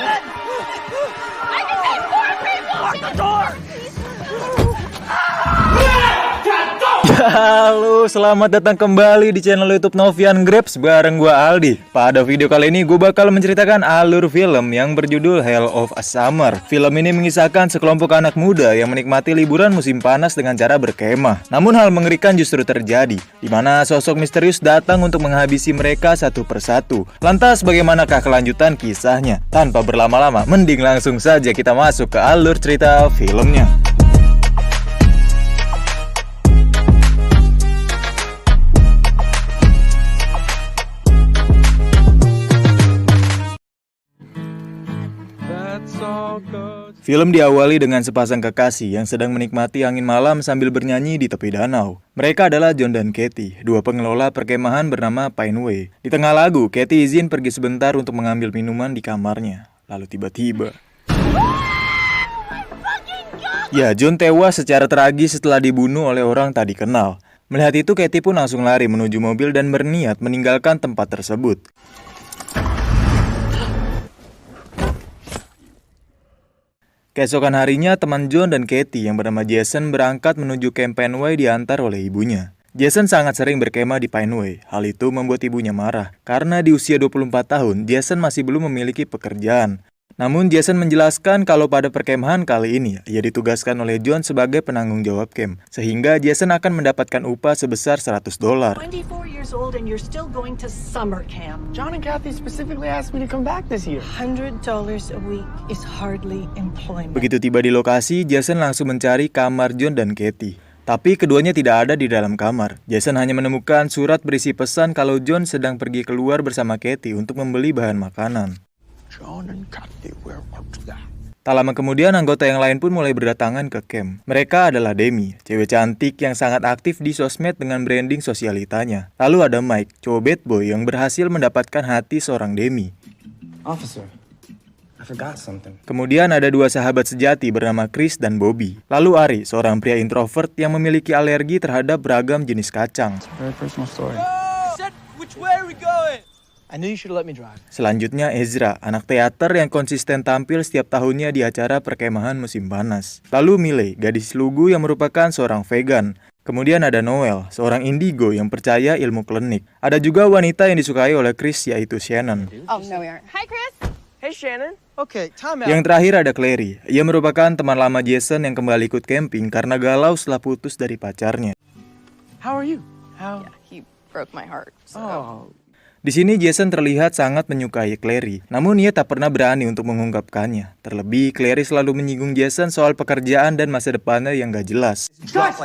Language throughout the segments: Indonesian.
I can take more people! Lock the door! Halo, selamat datang kembali di channel YouTube Novian Grabs bareng gua Aldi. Pada video kali ini gue bakal menceritakan alur film yang berjudul Hell of a Summer. Film ini mengisahkan sekelompok anak muda yang menikmati liburan musim panas dengan cara berkemah. Namun hal mengerikan justru terjadi, di mana sosok misterius datang untuk menghabisi mereka satu persatu. Lantas bagaimanakah kelanjutan kisahnya? Tanpa berlama-lama, mending langsung saja kita masuk ke alur cerita filmnya. Film diawali dengan sepasang kekasih yang sedang menikmati angin malam sambil bernyanyi di tepi danau. Mereka adalah John dan Katie, dua pengelola perkemahan bernama Pineway. Di tengah lagu, Katie izin pergi sebentar untuk mengambil minuman di kamarnya. Lalu tiba-tiba, ya, John tewas secara tragis setelah dibunuh oleh orang tak dikenal. Melihat itu, Katie pun langsung lari menuju mobil dan berniat meninggalkan tempat tersebut. Keesokan harinya, teman John dan Katie yang bernama Jason berangkat menuju camp Pineway diantar oleh ibunya. Jason sangat sering berkemah di Pineway. Hal itu membuat ibunya marah, karena di usia 24 tahun, Jason masih belum memiliki pekerjaan. Namun Jason menjelaskan kalau pada perkemahan kali ini, ia ditugaskan oleh John sebagai penanggung jawab camp, sehingga Jason akan mendapatkan upah sebesar $100. 24 years old and you're still going to summer camp. John and Kathy specifically asked me to come back this year. $100 a week is hardly employment. Begitu tiba di lokasi, Jason langsung mencari kamar John dan Katie. Tapi keduanya tidak ada di dalam kamar. Jason hanya menemukan surat berisi pesan kalau John sedang pergi keluar bersama Katie untuk membeli bahan makanan. John and Kathy, where are they? Tak lama kemudian, anggota yang lain pun mulai berdatangan ke camp. Mereka adalah Demi, cewek cantik yang sangat aktif di sosmed dengan branding sosialitanya. Lalu ada Mike, cowok bad boy yang berhasil mendapatkan hati seorang Demi. Officer, I forgot something. Kemudian ada dua sahabat sejati bernama Chris dan Bobby. Lalu Ari, seorang pria introvert yang memiliki alergi terhadap beragam jenis kacang. Very personal story. Which way are we going? I knew you should let me drive. Selanjutnya Ezra, anak teater yang konsisten tampil setiap tahunnya di acara perkemahan musim panas. Lalu Miley, gadis lugu yang merupakan seorang vegan. Kemudian ada Noel, seorang indigo yang percaya ilmu klinik. Ada juga wanita yang disukai oleh Chris, yaitu Shannon. Oh, no, we aren't. Hi, Chris. Hey, Shannon. Okay, time out. Yang terakhir ada Clary. Ia merupakan teman lama Jason yang kembali ikut camping karena galau setelah putus dari pacarnya. How are you? How? Yeah, he broke my heart. So. Oh. Di sini Jason terlihat sangat menyukai Clary, namun ia tak pernah berani untuk mengungkapkannya. Terlebih, Clary selalu menyinggung Jason soal pekerjaan dan masa depannya yang gak jelas. Guys!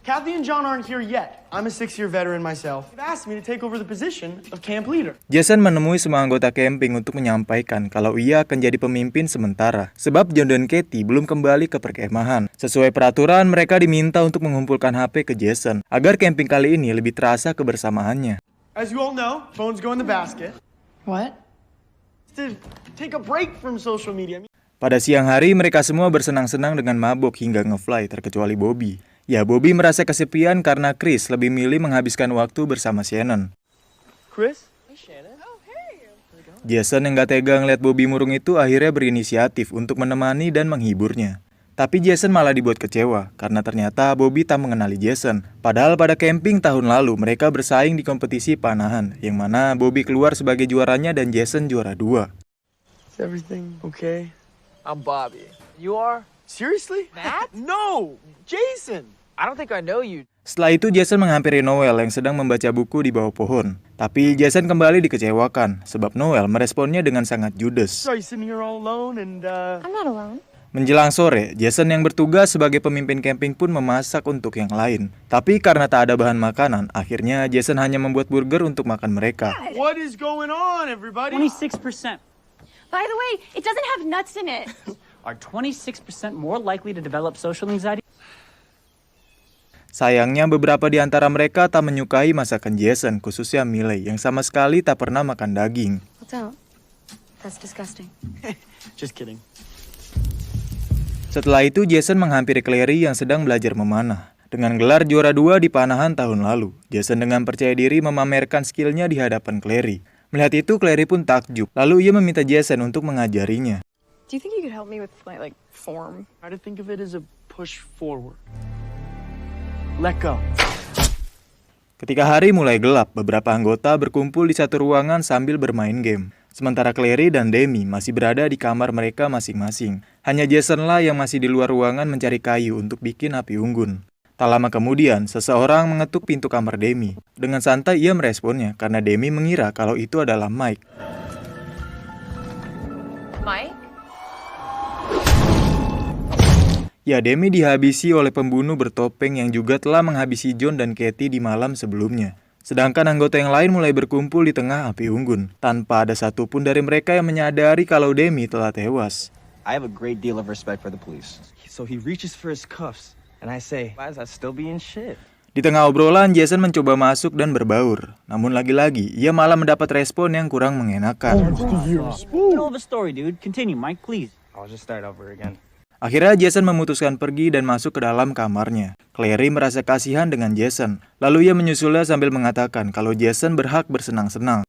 Kathy and John aren't here yet. I'm a 6-year veteran myself. They've asked me to take over the position of camp leader. Jason menemui semua anggota camping untuk menyampaikan kalau ia akan jadi pemimpin sementara, sebab John dan Katie belum kembali ke perkemahan. Sesuai peraturan, mereka diminta untuk mengumpulkan HP ke Jason, agar camping kali ini lebih terasa kebersamaannya. As you all know, phones go in the basket. What? To take a break from social media. Pada siang hari, mereka semua bersenang-senang dengan mabuk hingga ngefly, terkecuali Bobby. Ya, Bobby merasa kesepian karena Chris lebih milih menghabiskan waktu bersama Shannon. Chris? Hey, Shannon. Jason yang gak tega ngeliat Bobby murung itu akhirnya berinisiatif untuk menemani dan menghiburnya. Tapi Jason malah dibuat kecewa, karena ternyata Bobby tak mengenali Jason. Padahal pada camping tahun lalu, mereka bersaing di kompetisi panahan, yang mana Bobby keluar sebagai juaranya dan Jason juara 2. Is everything okay? I'm Bobby. You are? Seriously? Matt? No! Jason! I don't think I know you. Setelah itu Jason menghampiri Noel yang sedang membaca buku di bawah pohon. Tapi Jason kembali dikecewakan, sebab Noel meresponnya dengan sangat judes. So you sitting here all alone and I'm not alone. Menjelang sore, Jason yang bertugas sebagai pemimpin camping pun memasak untuk yang lain. Tapi karena tak ada bahan makanan, akhirnya Jason hanya membuat burger untuk makan mereka. what is going on, everybody? 26% By the way, it doesn't have nuts in it. are 26% more likely to develop social anxiety. Sayangnya beberapa di antara mereka tak menyukai masakan Jason, khususnya Miley yang sama sekali tak pernah makan daging. Don't. That's disgusting. Just kidding. Setelah itu Jason menghampiri Clary yang sedang belajar memanah. Dengan gelar juara 2 di panahan tahun lalu, Jason dengan percaya diri memamerkan skillnya di hadapan Clary. Melihat itu, Clary pun takjub. Lalu ia meminta Jason untuk mengajarinya. Do you think you could help me with my, form? Try to think of it as a push forward. Let go. Ketika hari mulai gelap, beberapa anggota berkumpul di satu ruangan sambil bermain game. Sementara Clary dan Demi masih berada di kamar mereka masing-masing. Hanya Jason-lah yang masih di luar ruangan mencari kayu untuk bikin api unggun. Tak lama kemudian, seseorang mengetuk pintu kamar Demi. Dengan santai ia meresponnya karena Demi mengira kalau itu adalah Mike. Mike? Ya, Demi dihabisi oleh pembunuh bertopeng yang juga telah menghabisi John dan Katie di malam sebelumnya. Sedangkan anggota yang lain mulai berkumpul di tengah api unggun, tanpa ada satupun dari mereka yang menyadari kalau Demi telah tewas. I have a great deal of respect for the police. So he reaches for his cuffs, and I say, why is that still being shit? Di tengah obrolan, Jason mencoba masuk dan berbaur. Namun lagi-lagi, ia malah mendapat respon yang kurang mengenakan. Middle of a story, dude. Continue, Mike, please. I'll just start over again. Akhirnya Jason memutuskan pergi dan masuk ke dalam kamarnya. Clary merasa kasihan dengan Jason. Lalu ia menyusulnya sambil mengatakan kalau Jason berhak bersenang-senang.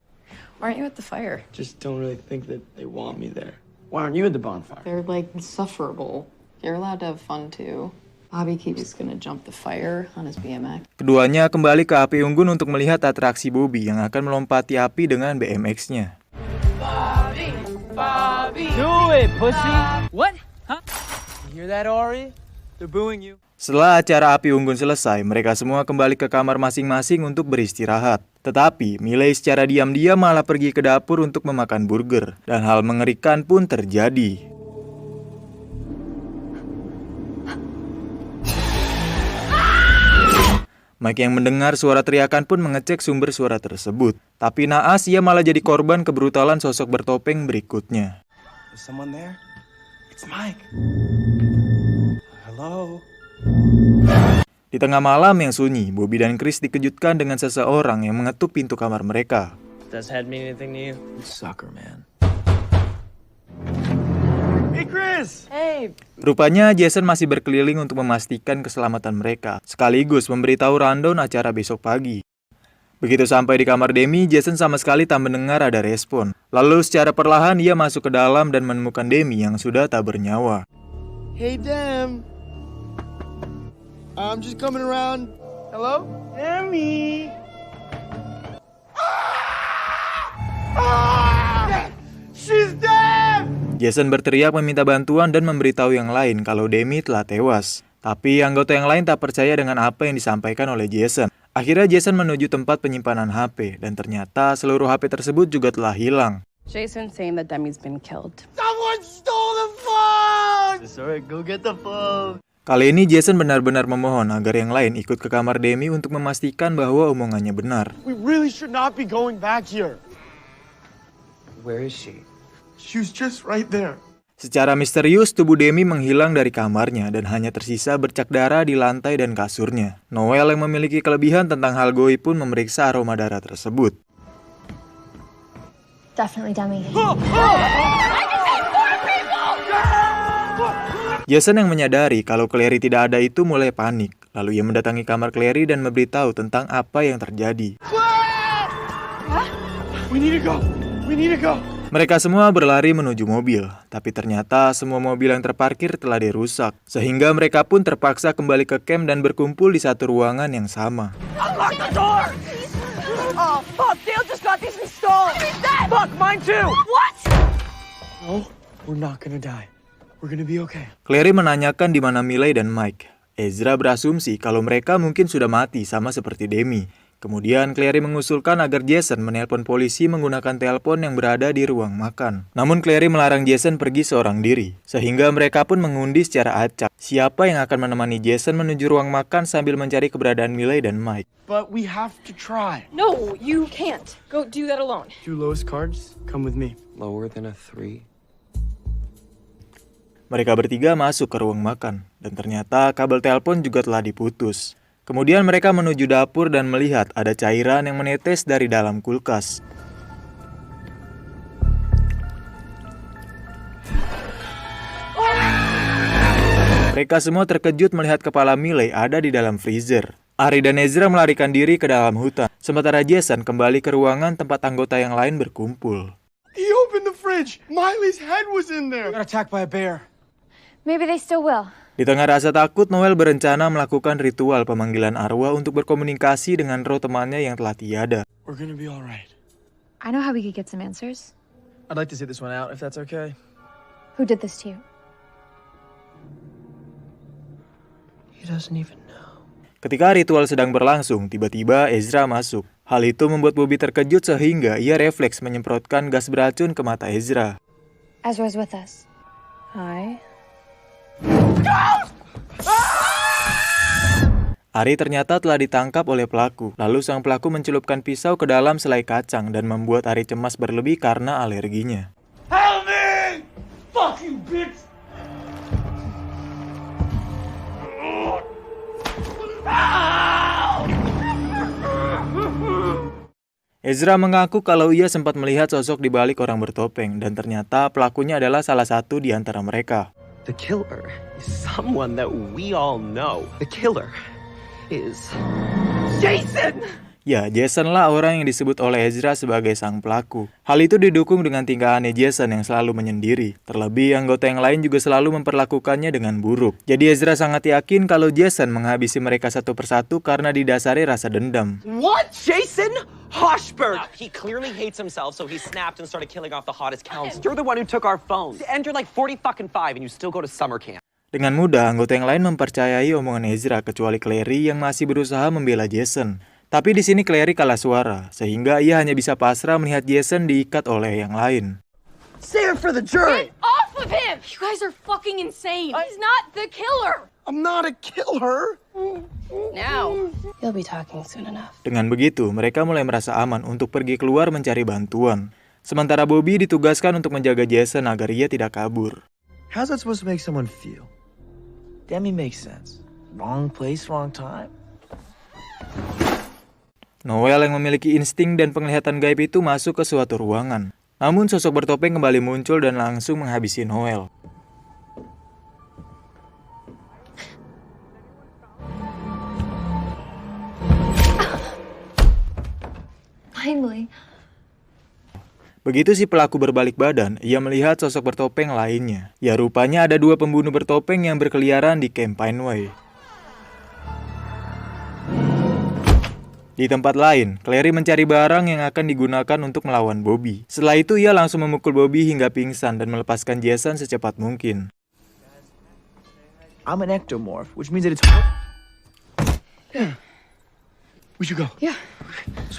Why aren't you at the fire? Just don't really think that they want me there. Why aren't you at the bonfire? They're insufferable. You're allowed to have fun too. Bobby keeps gonna jump the fire on his BMX. Keduanya kembali ke api unggun untuk melihat atraksi Bobby yang akan melompati api dengan BMX-nya. Bobby! Do it, pussy! What? Huh? You hear that, Ori? They're booing you. Setelah acara api unggun selesai, mereka semua kembali ke kamar masing-masing untuk beristirahat. Tetapi, Miley secara diam-diam malah pergi ke dapur untuk memakan burger. Dan hal mengerikan pun terjadi. Mike yang mendengar suara teriakan pun mengecek sumber suara tersebut. Tapi naas ia malah jadi korban kebrutalan sosok bertopeng berikutnya. Is someone there? It's Mike. Hello? Di tengah malam yang sunyi, Bobby dan Chris dikejutkan dengan seseorang yang mengetuk pintu kamar mereka. Does head mean anything to you? Sucker, man. Hey, Chris! Hey! Rupanya Jason masih berkeliling untuk memastikan keselamatan mereka, sekaligus memberitahu rundown acara besok pagi. Begitu sampai di kamar Demi, Jason sama sekali tak mendengar ada respon. Lalu secara perlahan ia masuk ke dalam dan menemukan Demi yang sudah tak bernyawa. Hey, Dem. I'm just coming around. Hello? Demi! She's dead! Jason berteriak meminta bantuan dan memberitahu yang lain kalau Demi telah tewas. Tapi anggota yang lain tak percaya dengan apa yang disampaikan oleh Jason. Akhirnya Jason menuju tempat penyimpanan HP dan ternyata seluruh HP tersebut juga telah hilang. Jason's saying that Demi's been killed. Someone stole the phone! Alright, go get the phone. Kali ini Jason benar-benar memohon agar yang lain ikut ke kamar Demi untuk memastikan bahwa omongannya benar. We really should not be going back here. Where is she? She was just right there. Secara misterius, tubuh Demi menghilang dari kamarnya dan hanya tersisa bercak darah di lantai dan kasurnya. Noel yang memiliki kelebihan tentang hal goib pun memeriksa aroma darah tersebut. Definitely Demi. Jason yang menyadari kalau Clary tidak ada itu mulai panik. Lalu ia mendatangi kamar Clary dan memberitahu tentang apa yang terjadi. We need to go. We need to go. Mereka semua berlari menuju mobil, tapi ternyata semua mobil yang terparkir telah dirusak. Sehingga mereka pun terpaksa kembali ke camp dan berkumpul di satu ruangan yang sama. Unlock the door! Oh, fuck! Dale just got these installed! Fuck, mine too! What? No, we're not gonna die. We're gonna be okay. Clary menanyakan di mana Miley dan Mike. Ezra berasumsi kalau mereka mungkin sudah mati sama seperti Demi. Kemudian Clary mengusulkan agar Jason menelpon polisi menggunakan telepon yang berada di ruang makan. Namun Clary melarang Jason pergi seorang diri. Sehingga mereka pun mengundi secara acak siapa yang akan menemani Jason menuju ruang makan sambil mencari keberadaan Miley dan Mike. But we have to try. No, you can't. Go do that alone. Two lowest cards, come with me. Lower than a 3? Mereka bertiga masuk ke ruang makan. Dan ternyata kabel telepon juga telah diputus. Kemudian mereka menuju dapur dan melihat ada cairan yang menetes dari dalam kulkas. Mereka semua terkejut melihat kepala Miley ada di dalam freezer. Ari dan Ezra melarikan diri ke dalam hutan, sementara Jason kembali ke ruangan tempat anggota yang lain berkumpul. He opened the fridge. Miley's head was in there. Got attacked by a bear. Maybe they still will. Di tengah rasa takut, Noel berencana melakukan ritual pemanggilan arwah untuk berkomunikasi dengan roh temannya yang telah tiada. We're gonna be all right. I know how we could get some answers. I'd like to sit this one out, if that's okay. Who did this to you? He doesn't even know. Ketika ritual sedang berlangsung, tiba-tiba Ezra masuk. Hal itu membuat Bobby terkejut sehingga ia refleks menyemprotkan gas beracun ke mata Ezra. Ezra's with us. Hi. Ari ternyata telah ditangkap oleh pelaku. Lalu sang pelaku mencelupkan pisau ke dalam selai kacang dan membuat Ari cemas berlebih karena alerginya. Help me! Fuck you, bitch! Ezra mengaku kalau ia sempat melihat sosok di balik orang bertopeng dan ternyata pelakunya adalah salah satu di antara mereka. The killer is someone that we all know. The killer is Jason! Ya, Jason lah orang yang disebut oleh Ezra sebagai sang pelaku. Hal itu didukung dengan tingkah aneh Jason yang selalu menyendiri. Terlebih, anggota yang lain juga selalu memperlakukannya dengan buruk. Jadi Ezra sangat yakin kalau Jason menghabisi mereka satu persatu karena didasari rasa dendam. What? Jason Hoshberg! He clearly hates himself, so he snapped and started killing off the hottest counselor. You're the one who took our phones. And you're like 40 fucking 5 and you still go to summer camp. Dengan mudah, anggota yang lain mempercayai omongan Ezra kecuali Clary yang masih berusaha membela Jason. Tapi di sini Clary kalah suara, sehingga ia hanya bisa pasrah melihat Jason diikat oleh yang lain. Save it for the jury! Get off of him! You guys are fucking insane. He's not the killer. I'm not a killer. Now, you'll be talking soon enough. Dengan begitu, mereka mulai merasa aman untuk pergi keluar mencari bantuan. Sementara Bobby ditugaskan untuk menjaga Jason agar ia tidak kabur. How's that supposed to make someone feel? Demi makes sense. Wrong place, wrong time. Noel yang memiliki insting dan penglihatan gaib itu masuk ke suatu ruangan. Namun sosok bertopeng kembali muncul dan langsung menghabisi Noel. Finally. Begitu si pelaku berbalik badan, ia melihat sosok bertopeng lainnya. Ya rupanya ada dua pembunuh bertopeng yang berkeliaran di Camp Pineway. Di tempat lain, Clary mencari barang yang akan digunakan untuk melawan Bobby. Setelah itu ia langsung memukul Bobby hingga pingsan dan melepaskan Jason secepat mungkin. I'm an ectomorph, which means that it's... Yeah. We should go. Yeah.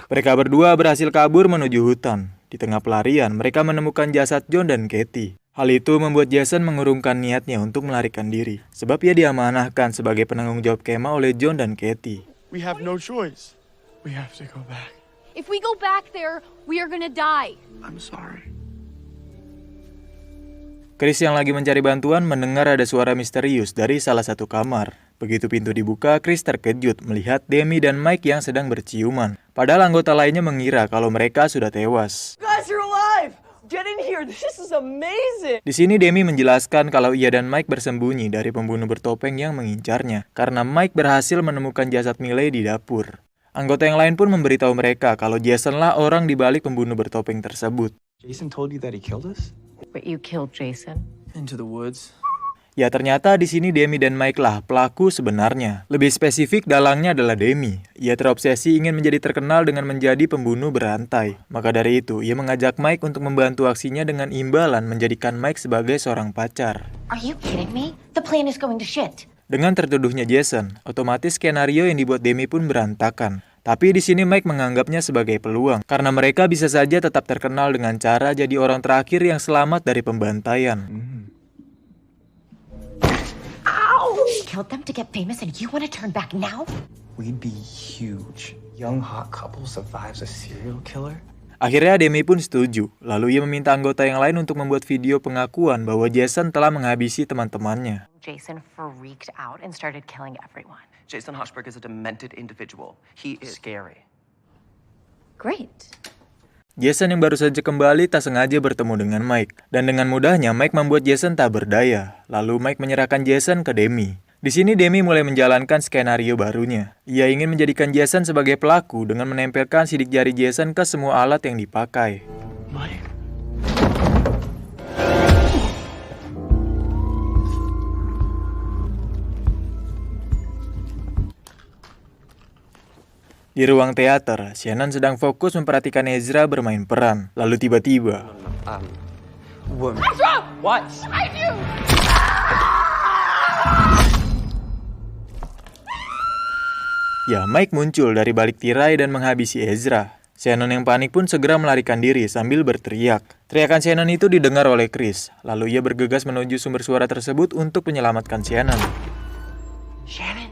Mereka berdua berhasil kabur menuju hutan. Di tengah pelarian, mereka menemukan jasad John dan Katie. Hal itu membuat Jason mengurungkan niatnya untuk melarikan diri, sebab ia diamanahkan sebagai penanggung jawab kemah oleh John dan Katie. We have no choice. We have to go back. If we go back there, we are gonna die. I'm sorry. Chris yang lagi mencari bantuan mendengar ada suara misterius dari salah satu kamar. Begitu pintu dibuka, Chris terkejut melihat Demi dan Mike yang sedang berciuman. Padahal anggota lainnya mengira kalau mereka sudah tewas. You guys are alive! Get in here, this is amazing! Di sini Demi menjelaskan kalau ia dan Mike bersembunyi dari pembunuh bertopeng yang mengincarnya, karena Mike berhasil menemukan jasad Miley di dapur. Anggota yang lain pun memberitahu mereka kalau Jason lah orang di balik pembunuh bertopeng tersebut. Jason told you that he killed us? But you killed Jason? Into the woods. Ya ternyata di sini Demi dan Mike lah pelaku sebenarnya. Lebih spesifik dalangnya adalah Demi. Ia terobsesi ingin menjadi terkenal dengan menjadi pembunuh berantai. Maka dari itu, ia mengajak Mike untuk membantu aksinya dengan imbalan menjadikan Mike sebagai seorang pacar. Are you kidding me? The plan is going to shit. Dengan tertuduhnya Jason, otomatis skenario yang dibuat Demi pun berantakan. Tapi di sini Mike menganggapnya sebagai peluang, karena mereka bisa saja tetap terkenal dengan cara jadi orang terakhir yang selamat dari pembantaian. You killed them to get famous and you want to turn back now? We'd be huge. Young hot couple survives a serial killer? Akhirnya Demi pun setuju, lalu ia meminta anggota yang lain untuk membuat video pengakuan bahwa Jason telah menghabisi teman-temannya. Jason freaked out and started killing everyone. Jason Hoshberg is a demented individual. He is scary. Great. Jason yang baru saja kembali tak sengaja bertemu dengan Mike. Dan dengan mudahnya Mike membuat Jason tak berdaya. Lalu Mike menyerahkan Jason ke Demi. Di sini Demi mulai menjalankan skenario barunya. Ia ingin menjadikan Jason sebagai pelaku dengan menempelkan sidik jari Jason ke semua alat yang dipakai. Di ruang teater, Shannon sedang fokus memperhatikan Ezra bermain peran. Lalu tiba-tiba, What? ya, Mike muncul dari balik tirai dan menghabisi Ezra. Shannon yang panik pun segera melarikan diri sambil berteriak. Teriakan Shannon itu didengar oleh Chris. Lalu ia bergegas menuju sumber suara tersebut untuk menyelamatkan Shannon. Shannon?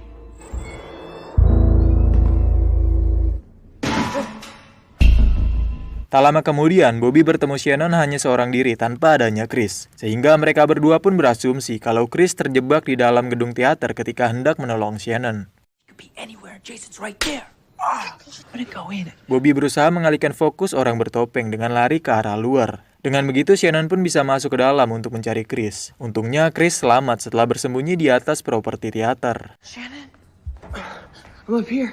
Tak lama kemudian, Bobby bertemu Shannon hanya seorang diri tanpa adanya Chris. Sehingga mereka berdua pun berasumsi kalau Chris terjebak di dalam gedung teater ketika hendak menolong Shannon. Bobby berusaha mengalihkan fokus orang bertopeng dengan lari ke arah luar. Dengan begitu, Shannon pun bisa masuk ke dalam untuk mencari Chris. Untungnya, Chris selamat setelah bersembunyi di atas properti teater. Shannon? I'm up here.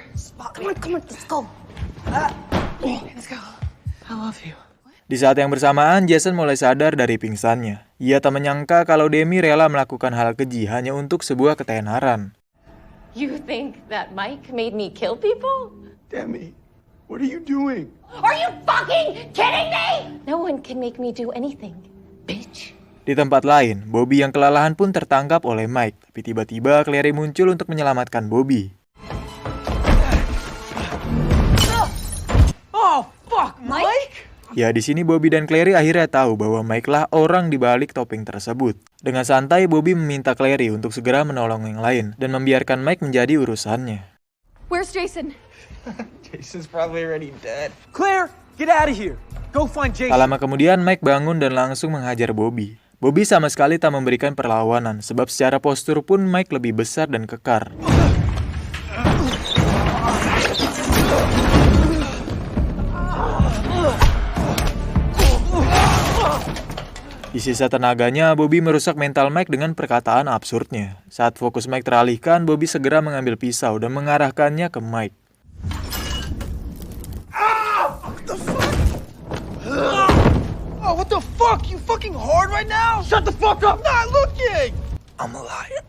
Come on, let's go. Let's go. I love you. Di saat yang bersamaan, Jason mulai sadar dari pingsannya. Ia tak menyangka kalau Demi rela melakukan hal keji hanya untuk sebuah ketenaran. You think that Mike made me kill people? Demi, what are you doing? Are you fucking kidding me? No one can make me do anything, bitch. Di tempat lain, Bobby yang kelelahan pun tertangkap oleh Mike. Tapi tiba-tiba Clary muncul untuk menyelamatkan Bobby. Oh, fuck, Mike? Ya, di sini Bobby dan Clary akhirnya tahu bahwa Mike lah orang di balik topeng tersebut. Dengan santai, Bobby meminta Clary untuk segera menolong yang lain dan membiarkan Mike menjadi urusannya. Where's Jason? Jason's probably already dead. Claire, get out of here. Go find Tak Jason. lama kemudian, Mike bangun dan langsung menghajar Bobby. Bobby sama sekali tak memberikan perlawanan, sebab secara postur pun Mike lebih besar dan kekar. Di sisa tenaganya, Bobby merusak mental Mike dengan perkataan absurdnya. Saat fokus Mike teralihkan, Bobby segera mengambil pisau dan mengarahkannya ke Mike. Oh, what the fuck? You fucking hard right now? Shut the fuck up! Not looking! I'm a liar.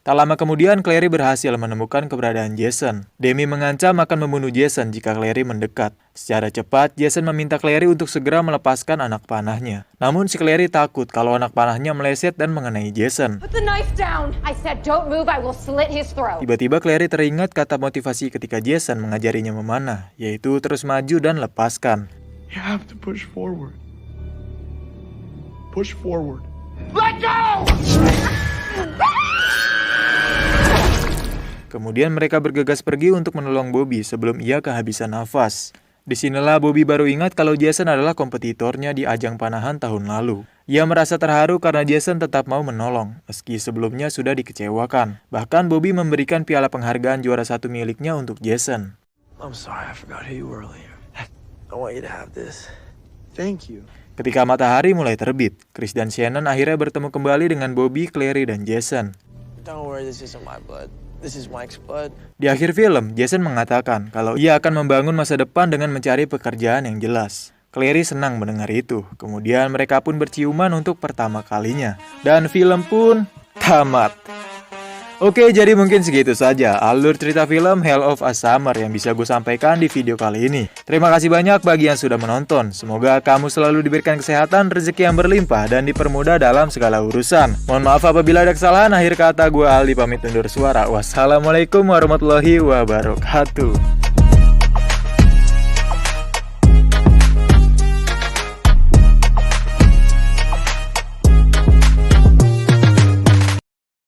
Tak lama kemudian, Clary berhasil menemukan keberadaan Jason. Demi mengancam akan membunuh Jason jika Clary mendekat. Secara cepat, Jason meminta Clary untuk segera melepaskan anak panahnya. Namun si Clary takut kalau anak panahnya meleset dan mengenai Jason. Put the knife down. I said don't move, I will slit his throat. Tiba-tiba Clary teringat kata motivasi ketika Jason mengajarinya memanah, yaitu terus maju dan lepaskan. You have to push forward. Push forward. Let go! Kemudian mereka bergegas pergi untuk menolong Bobby sebelum ia kehabisan nafas. Disinilah Bobby baru ingat kalau Jason adalah kompetitornya di ajang panahan tahun lalu. Ia merasa terharu karena Jason tetap mau menolong, meski sebelumnya sudah dikecewakan. Bahkan Bobby memberikan piala penghargaan juara 1 miliknya untuk Jason. I'm sorry, I forgot who you were earlier. I want you to have this. Thank you. Ketika matahari mulai terbit, Chris dan Shannon akhirnya bertemu kembali dengan Bobby, Clary, dan Jason. Don't worry, this isn't my blood. This is Mike's blood. Di akhir film, Jason mengatakan kalau ia akan membangun masa depan dengan mencari pekerjaan yang jelas. Clary senang mendengar itu. Kemudian mereka pun berciuman untuk pertama kalinya. Dan film pun tamat. Oke, jadi mungkin segitu saja alur cerita film Hell of a Summer yang bisa gue sampaikan di video kali ini. Terima kasih banyak bagi yang sudah menonton. Semoga kamu selalu diberikan kesehatan, rezeki yang berlimpah, dan dipermudah dalam segala urusan. Mohon maaf apabila ada kesalahan. Akhir kata, gue Aldi pamit undur suara. Wassalamualaikum warahmatullahi wabarakatuh.